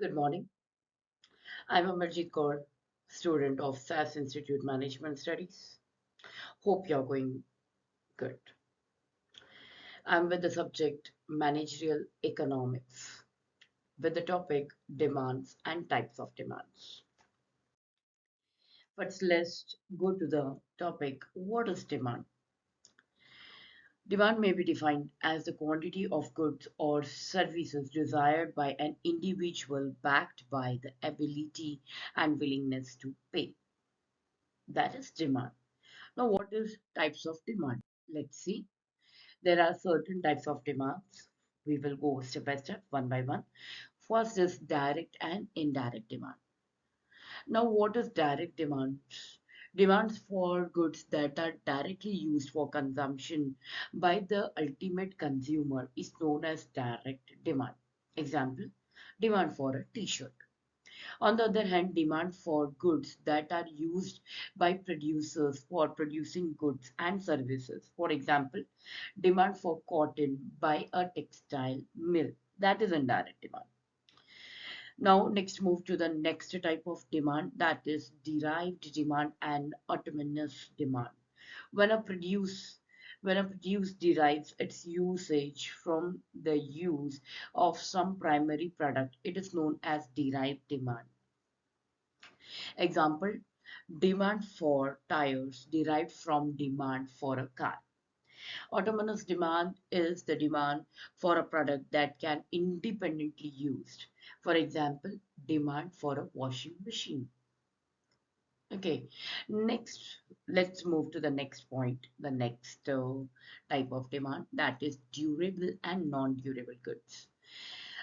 Good morning. I'm Amarjit Kaur, student of SAS Institute Management Studies. Hope you're going good. I'm with the subject Managerial Economics with the topic demands and types of demands. But let's go to the topic what is demand? Demand may be defined as the quantity of goods or services desired by an individual backed by the ability and willingness to pay. That is demand. Now, what is types of demand? Let's see. There are certain types of demands. We will go step by step, one by one. First is direct and indirect demand. Now, what is direct demand? Demands for goods that are directly used for consumption by the ultimate consumer is known as direct demand. Example, demand for a t-shirt. On the other hand, demand for goods that are used by producers for producing goods and services. For example, demand for cotton by a textile mill. That is indirect demand. Now, next move to the next type of demand, that is derived demand and autonomous demand. When a produce when a produce derives its usage from the use of some primary product, it is known as derived demand. Example, demand for tires derived from demand for a car. Autonomous demand is the demand for a product that can independently used. For example, demand for a washing machine. Okay, next, let's move to the next point, the next type of demand, that is durable and non-durable goods.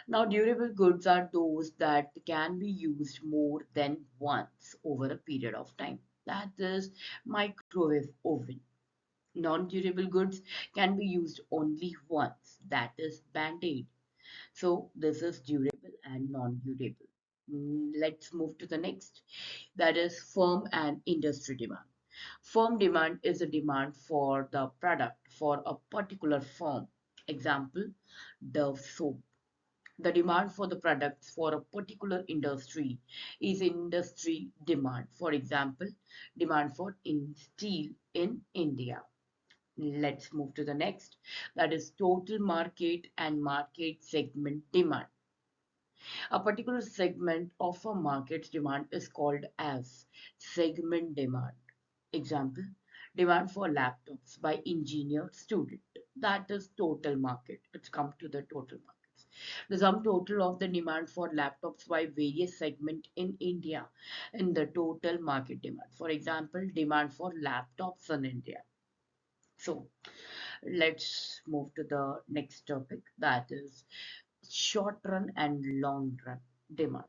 Now, durable goods are those that can be used more than once over a period of time. That is microwave oven. Non-durable goods can be used only once. That is band-aid. So this is durable and non-durable. Let's move to the next. That is firm and industry demand. Firm demand is a demand for the product for a particular firm. Example, Dove soap. The demand for the products for a particular industry is industry demand. For example, demand for in steel in India. Let's move to the next. That is total market and market segment demand. A particular segment of a market's demand is called as segment demand. Example, demand for laptops by engineer student. That is total market. It's come to the total markets. The sum total of the demand for laptops by various segment in India in the total market demand. For example, demand for laptops in India. So let's move to the next topic, that is short run and long run demand.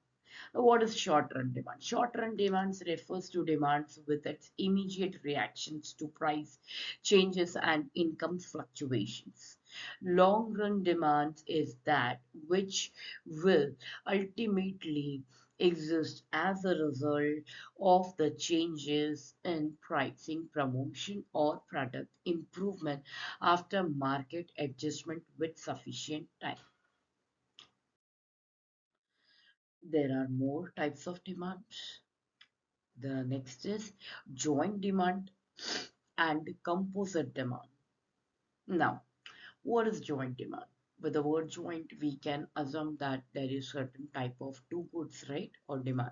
Now, what is short run demand? Short run demands refers to demands with its immediate reactions to price changes and income fluctuations. Long run demands is that which will ultimately exist as a result of the changes in pricing, promotion, or product improvement after market adjustment with sufficient time. There are more types of demands. The next is joint demand and composite demand. Now, what is joint demand? With the word joint, we can assume that there is certain type of two goods, right, or demand.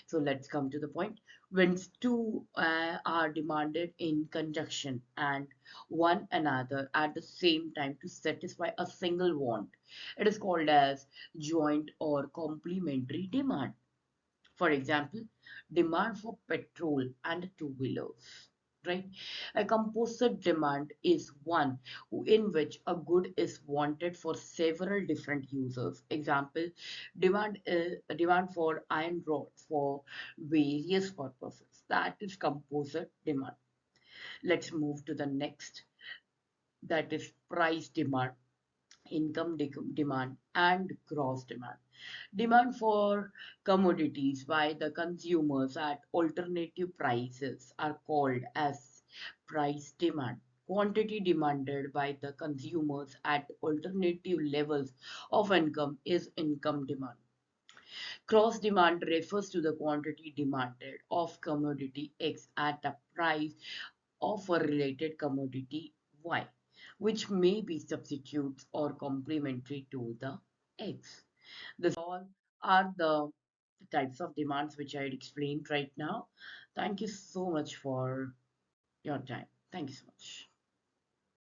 So let's come to the point. When two are demanded in conjunction and one another at the same time to satisfy a single want, it is called as joint or complementary demand. For example, demand for petrol and two-wheelers, right? A composite demand is one in which a good is wanted for several different users. Example, demand for iron rods for various purposes. That is composite demand. Let's move to the next. That is price demand, demand, and gross demand. Demand for commodities by the consumers at alternative prices are called as price demand. Quantity demanded by the consumers at alternative levels of income is income demand. Cross demand refers to the quantity demanded of commodity X at a price of a related commodity Y, which may be substitutes or complementary to the X. This all are the types of demands which I had explained right now. Thank you so much for your time. Thank you so much.